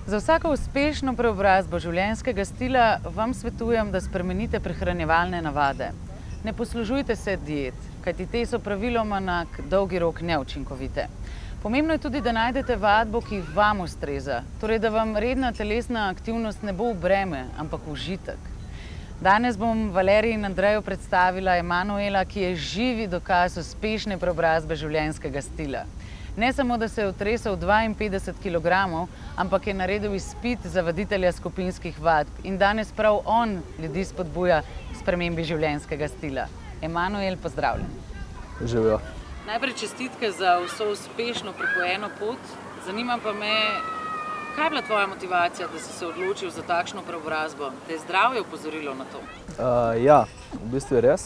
Za vsako uspešno preobrazbo življenjskega stila vam svetujem, da spremenite prehranjevalne navade. Ne poslužujte se diet, kajti te so praviloma na dolgi rok neučinkovite. Pomembno je tudi, da najdete vadbo, ki vam ustreza, torej da vam redna telesna aktivnost ne bo v breme, ampak užitek. Danes bom Valeriji in Andreju predstavila Emanuela, ki je živi dokaz uspešne preobrazbe življenjskega stila. Ne samo, da se je otresel 52 kilogramov, ampak je naredil izpit za vaditelja skupinskih vadb in danes prav on ljudi spodbuja k spremembi življenjskega stila. Emanuel, pozdravljen. Živijo. Najprej čestitke za vso uspešno prehojeno pot. Zanima pa me, kaj je bila tvoja motivacija, da si se odločil za takšno preobrazbo? Te je zdravje opozorilo na to? Ja, v bistvu je res.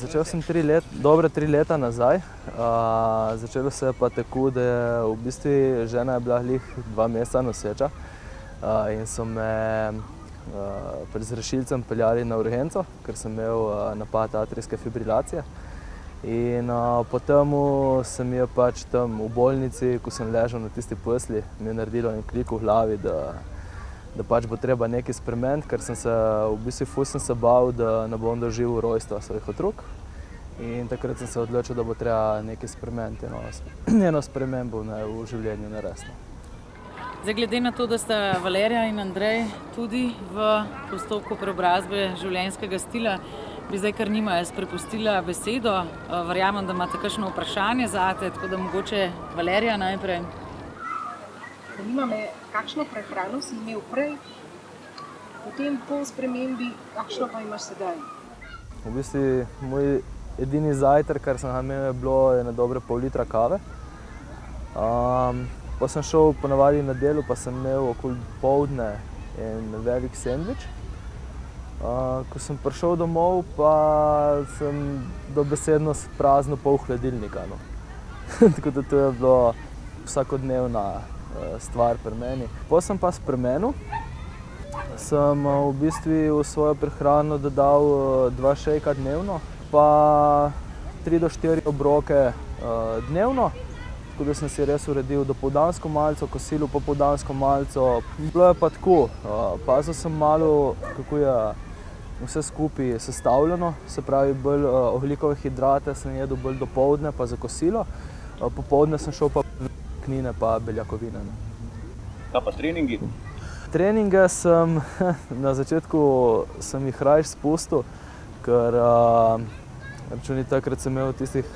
Začel sem dobre 3 leta nazaj. Začelo se je pa tako, da je v bistvu žena je bila glih 2 meseca noseča in so me z rešilcem peljali na urgenco, ker sem imel napad atrijske fibrilacije. In potem se mi je pač tam v bolnici, ko sem ležal na tisti posli, mi je naredilo en klik v glavi, da pač bo treba nekaj spremeniti, ker sem se v bistvu ful sem se bal, da ne bom doživel rojstva svojih otrok. In takrat sem se odločil, da bo treba nekaj spremeniti, eno spremembo v življenju narediti. Zdaj, glede na to, da sta Valerija in Andrej tudi v postopku preobrazbe življenjskega stila, bi zdaj kar njima jaz prepustila besedo. Verjamem, da imate kakšno vprašanje zate, tako da mogoče Valerija najprej. Zanima me, kakšno prehrano si imel prej, potem po spremembi, kakšno pa imaš sedaj? V bistvu moj edini zajtrk, kar sem ga imel, je bilo ene dobre pol litra kave. Pa sem šel ponavadi na delu, pa sem imel okoli poldne en velik sendvič. Ko sem prišel domov, pa sem dobesedno prazno pol hladilnika. Tako da to je bilo vsakodnevna stvar pri meni. Potem sem pa spremenil. Sem v bistvu v svojo prehrano dodal 2 šejka dnevno, pa 3 do 4 obroke dnevno. Tako da sem si res uredil dopoldansko malico, kosilo popoldansko malico. Bilo je pa tako, pazil sem malo, kako je vse skupaj sestavljeno, se pravi bolj ogljikove hidrate sem jedel bolj dopoldne pa za kosilo, popoldne sem šel pa vlaknine pa beljakovine. Kaj pa treningi? Treninge sem, na začetku sem jih raje spustil, ker računi takrat sem imel tistih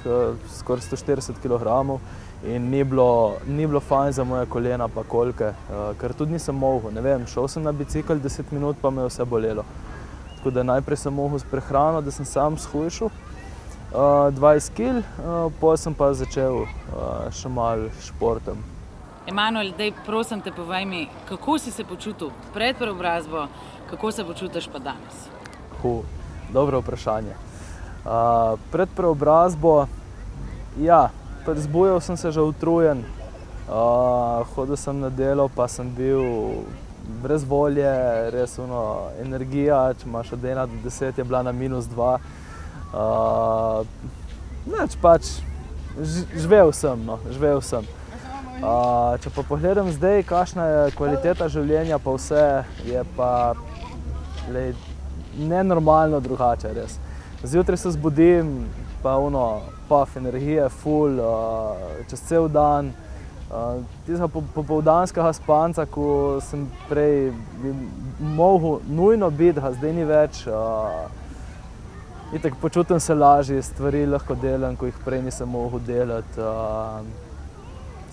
skoraj 140 kilogramov in ni bilo fajn za moje kolena pa kolke, ker tudi nisem mogel, ne vem, šel sem na bicikel 10 minut pa me je vse bolelo. Tako da najprej sem mogel s prehrano, da sem sam shujšal 20 kil, potem sem pa začel še malo športom. Emanuel, daj prosim te povej mi, kako si se počutil pred preobrazbo, kako se počutiš pa danes? Dobro vprašanje. Pred preobrazbo, ja, zbujal sem se že utrujen, hodil sem na delo, pa sem bil brez volje, res energija, če imaš od 1 do 10 je bila na -2. Pač živel sem. Če pa pogledam zdaj, kakšna je kvaliteta življenja pa vse, je pa nenormalno drugače, res. Zjutraj se zbudim, pa paf energije, ful, čez cel dan. Tistega popoldanskega spanca, ko sem prej mogel nujno biti, ga zdaj ni več. Itak počutim se lažje, stvari lahko delam, ko jih prej nisem mogel delati.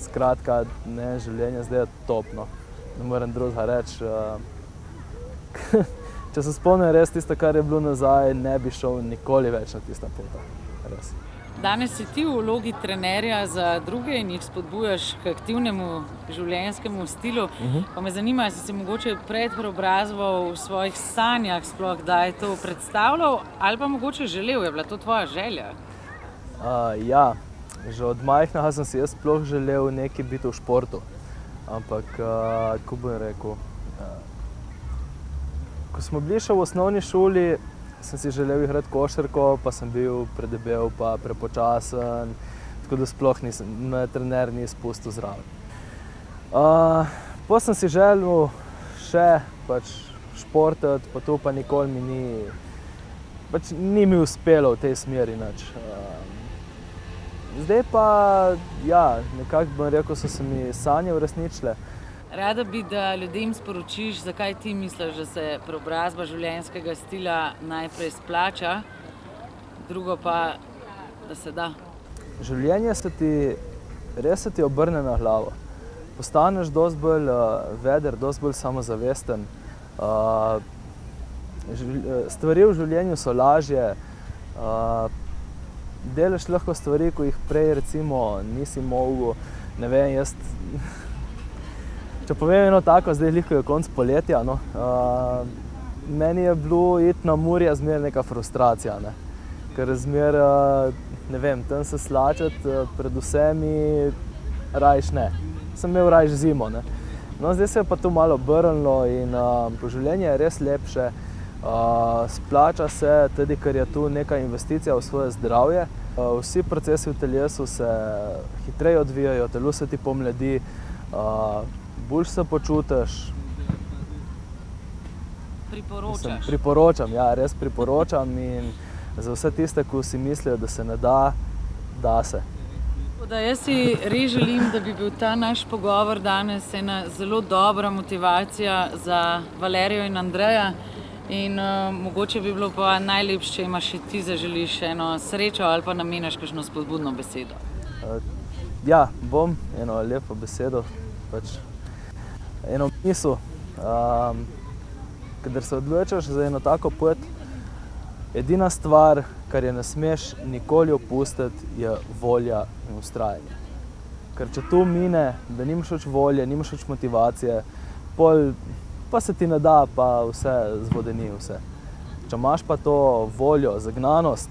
Skratka, življenje zdaj je top, ne morem drugega reči. Če se spomnim res tisto, kar je bilo nazaj, ne bi šel nikoli več na tista pota, res. Danes si ti v vlogi trenerja za druge in jih spodbujaš k aktivnemu življenjskemu stilu. Pa me zanima, si si mogoče pred preobrazbo v svojih sanjah sploh kdaj to predstavljal ali pa mogoče želel, je bila to tvoja želja? Ja, že od majhnega sem si jaz sploh želel nekaj biti v športu. Ampak, kako bom rekel, ko smo bili še v osnovni šoli, sem si želel igrati košarko, pa sem bil predebel pa prepočasen, tako da sploh me trener ni spustil zraven. Potem sem si želel še pač športati, pa to pa nikoli ni mi uspelo v tej smeri nič. Zdaj pa, ja, nekako bom rekel, so se mi sanje uresničile. Rada bi, da ljudem sporočiš, zakaj ti misliš, da se preobrazba življenjskega stila najprej splača, drugo pa, da se da. Življenje res se ti obrne na glavo. Postaneš dosti bolj veder, dosti bolj samozavesten. Stvari v življenju so lažje. Delaš lahko stvari, ko jih prej recimo nisi mogel. Ne vem, jaz... Če povem eno tako, zdaj je konec poletja, no. Meni je bilo iti na Murje zmeraj neka frustracija, ne. Ker zmeraj, ne vem, tam se slačati pred vsemi rajš ne. Sem imel rajš zimo, ne. No, zdaj se je pa to malo obrnilo in življenje je res lepše. Splača se tudi, ker je tu neka investicija v svoje zdravje. Vsi procesi v telesu se hitreje odvijajo, telo se ti pomladi, bolj se počutiš. Priporočaš? Priporočam, ja, res priporočam in za vse tiste, ki si mislijo, da se ne da, da se. Jaz si res želim, da bi bil ta naš pogovor danes ena zelo dobra motivacija za Valerijo in Andreja. In mogoče bi bilo pa najlepše, če imaš še ti zaželiš eno srečo ali pa nameniš kakšno spodbudno besedo. Ja, bom eno lepo besedo, pač eno misel. Kadar se odločiš za eno tako pot, edina stvar, kar je ne smeš nikoli opustiti, je volja in vztrajanje. Ker če to mine, da nimaš več volje, nimaš več motivacije, pol pa se ti ne da, pa vse zvodeni vse. Če imaš pa to voljo, zagnanost,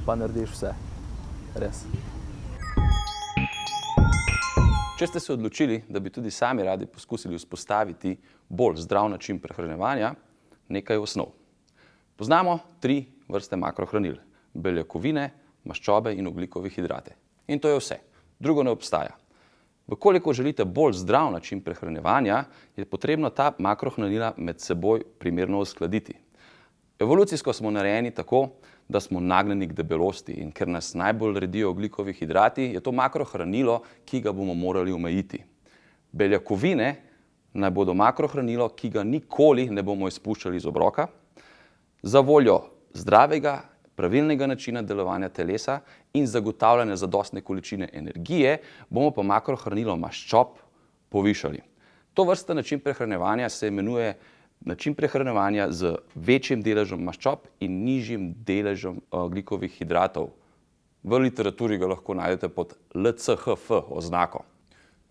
pa narediš vse. Res. Če ste se odločili, da bi tudi sami radi poskusili vzpostaviti bolj zdrav način prehranjevanja, nekaj osnov. Poznamo 3 vrste makrohranil: beljakovine, maščobe in ogljikove hidrate. In to je vse. Drugo ne obstaja. Vkolikor želite bolj zdrav način prehranjevanja, je potrebno ta makrohranila med seboj primerno uskladiti. Evolucijsko smo narejeni tako, da smo nagnjeni k debelosti in ker nas najbolj redijo ogljikovi hidrati, je to makrohranilo, ki ga bomo morali omejiti. Beljakovine naj bodo makrohranilo, ki ga nikoli ne bomo izpuščali iz obroka. Za voljo zdravega, pravilnega načina delovanja telesa in zagotavljanja zadostne količine energije bomo pa makrohranilo maščob povišali. To vrsta način prehranjevanja se imenuje način prehranjevanja z večjim deležem maščob in nižjim deležem ogljikovih hidratov. V literaturi ga lahko najdete pod LCHF oznako.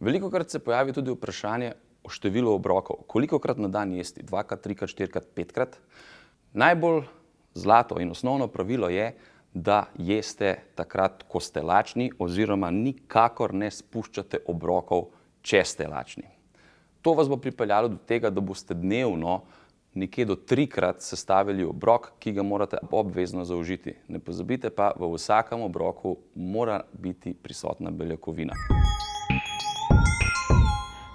Velikokrat se pojavi tudi vprašanje o številu obrokov. Kolikokrat na dan jesti? 2-krat, 3-krat, 4-krat, 5-krat? Najbolj zlato in osnovno pravilo je, da jeste takrat, ko ste lačni, oziroma nikakor ne spuščate obrokov, če ste lačni. To vas bo pripeljalo do tega, da boste dnevno nekje do 3-krat sestavili obrok, ki ga morate obvezno zaužiti. Ne pozabite pa, v vsakem obroku mora biti prisotna beljakovina.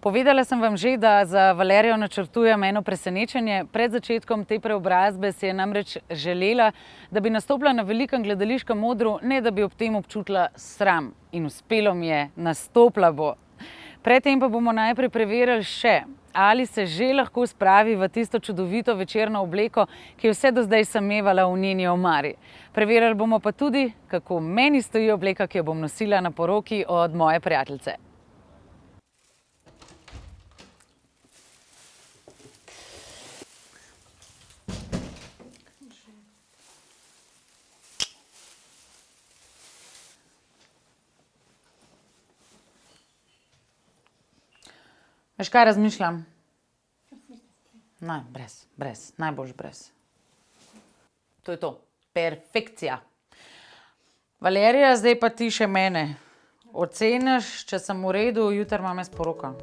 Povedala sem vam že, da za Valerijo načrtujem eno presenečenje. Pred začetkom te preobrazbe si je namreč želela, da bi nastopila na velikem gledališkem odru, ne da bi ob tem občutila sram. In uspelo mi je, nastopila bo. Predtem pa bomo najprej preverili še, ali se že lahko spravi v tisto čudovito večerno obleko, ki je vse do zdaj samevala v njeni omari. Preverili bomo pa tudi, kako meni stoji obleka, ki jo bom nosila na poroki od moje prijateljice. Veš, kaj razmišljam? Ne, brez, najboljš brez. To je to, perfekcija. Valerija, zdaj pa ti še mene. Oceniš, če sem v redu, jutri imam jaz poroko.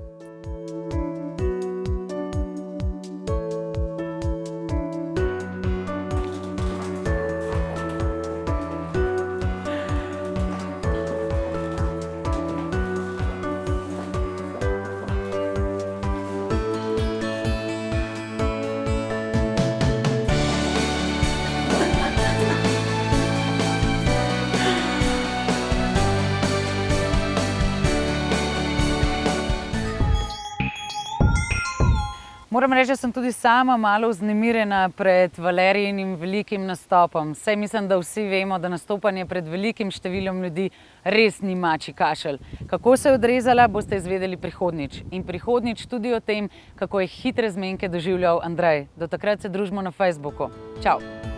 Moram reči, da sem tudi sama malo vznemirjena pred Valerijinim velikim nastopom. Saj mislim, da vsi vemo, da nastopanje pred velikim številom ljudi res ni mačji kašelj. Kako se je odrezala, boste izvedeli prihodnjič. In prihodnjič tudi o tem, kako je hitre zmenke doživljal Andrej. Do takrat se družimo na Facebooku. Čau!